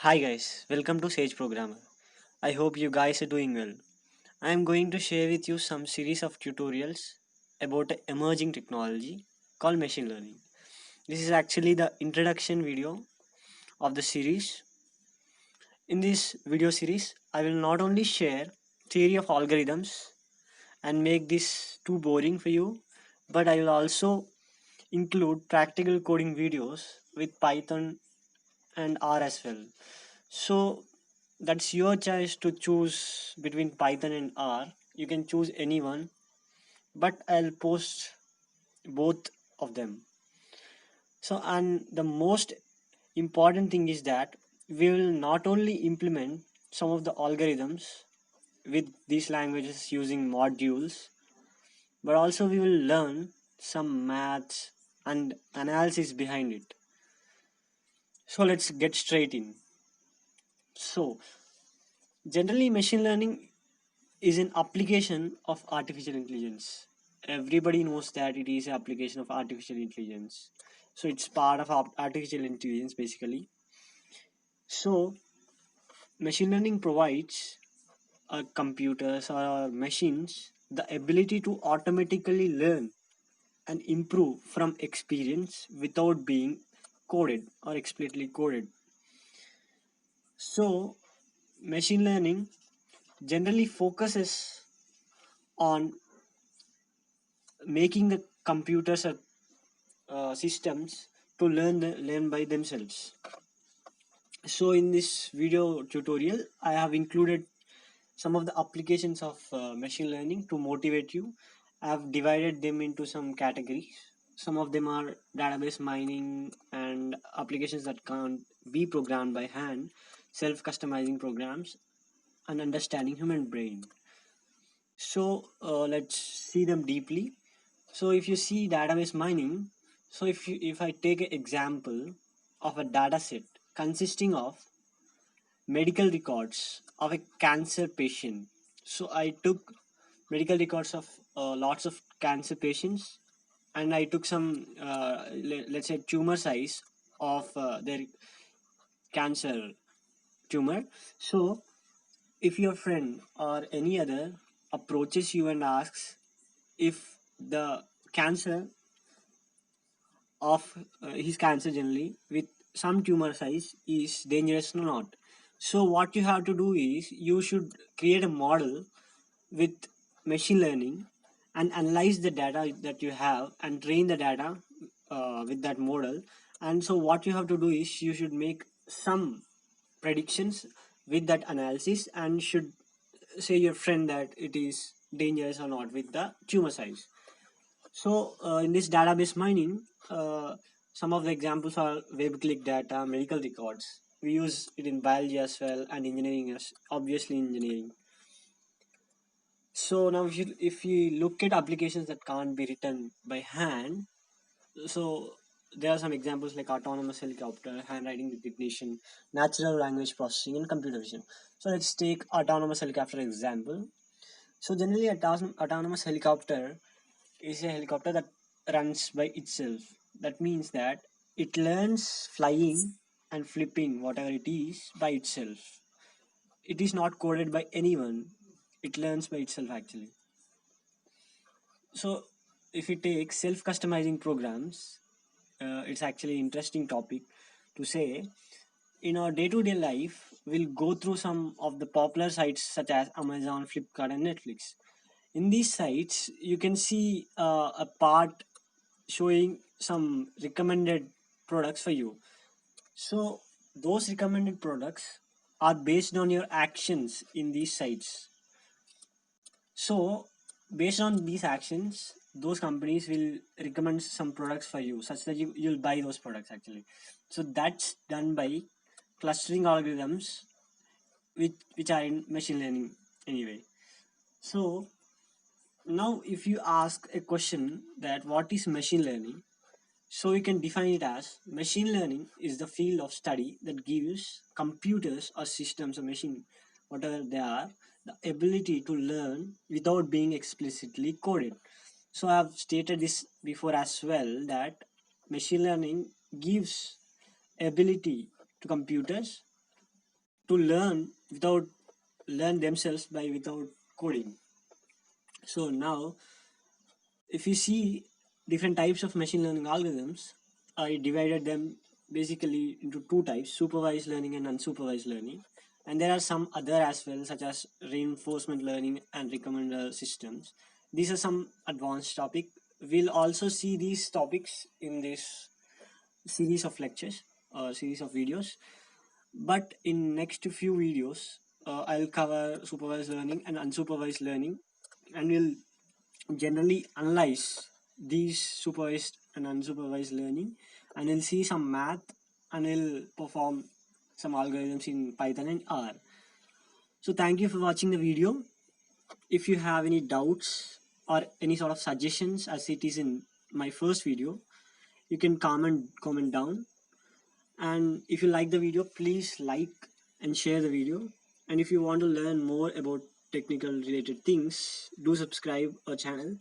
Hi guys, welcome to Sage Programmer. I hope you guys are doing well. I am going to share with you some series of tutorials about a emerging technology called machine learning. This is actually the introduction video of the series. In this video series, I will not only share theory of algorithms and make this too boring for you, but I will also include practical coding videos with Python and R as well. So that's your choice to choose between Python and R. You can choose anyone, but I'll post both of them. So, and the most important thing is that we will not only implement some of the algorithms with these languages using modules, but also we will learn some maths and analysis behind it. So, let's get straight in. So, generally, machine learning is an application of artificial intelligence. Everybody knows that it is an application of artificial intelligence. So it's part of artificial intelligence basically. So machine learning provides computers or machines the ability to automatically learn and improve from experience without being coded or explicitly coded. So machine learning generally focuses on making the computers or systems to learn by themselves. So in this video tutorial I have included some of the applications of machine learning to motivate you. I have divided them into some categories. Some of them are database mining and applications that can't be programmed by hand, self customizing programs, and understanding human brain. So let's see them deeply. So if you see database mining, so if I take an example of a data set consisting of medical records of a cancer patient. So I took medical records of lots of cancer patients, and I took some let's say tumor size of their cancer tumor. So if your friend or any other approaches you and asks if the cancer of his cancer generally with some tumor size is dangerous or not. So what you have to do is you should create a model with machine learning and analyze the data that you have and train the data with that model. And so what you have to do is you should make some predictions with that analysis and should say your friend that it is dangerous or not with the tumor size. So in this database mining, some of the examples are web click data, medical records. We use it in biology as well and engineering as obviously engineering. So now if you look at applications that can't be written by hand, so there are some examples like autonomous helicopter, handwriting recognition, natural language processing, and computer vision. So let's take autonomous helicopter example. So generally, autonomous helicopter is a helicopter that runs by itself. That means that it learns flying and flipping whatever it is by itself. It is not coded by anyone. It learns by itself actually. So if we take self-customizing programs, it's actually interesting topic to say. In our day-to-day life, we'll go through some of the popular sites such as Amazon, Flipkart, and Netflix. In these sites, you can see a part showing some recommended products for you. So those recommended products are based on your actions in these sites. So based on these actions, those companies will recommend some products for you such that you'll buy those products actually. So that's done by clustering algorithms which are in machine learning anyway. So now if you ask a question that what is machine learning, so we can define it as machine learning is the field of study that gives computers or systems or machine, whatever they are, the ability to learn without being explicitly coded. So I have stated this before as well that machine learning gives ability to computers to learn themselves by without coding. So now, if you see different types of machine learning algorithms, I divided them basically into two types: supervised learning and unsupervised learning. And there are some other as well, such as reinforcement learning and recommender systems. These are some advanced topic. We'll also see these topics in this series of lectures or series of videos. But in next few videos, I'll cover supervised learning and unsupervised learning, and we'll generally analyze these supervised and unsupervised learning, and we'll see some math, and we'll perform some algorithms in Python and R. So thank you for watching the video. If you have any doubts or any sort of suggestions, as it is in my first video, you can comment down. And if you like the video, please like and share the video. And if you want to learn more about technical related things, do subscribe our channel.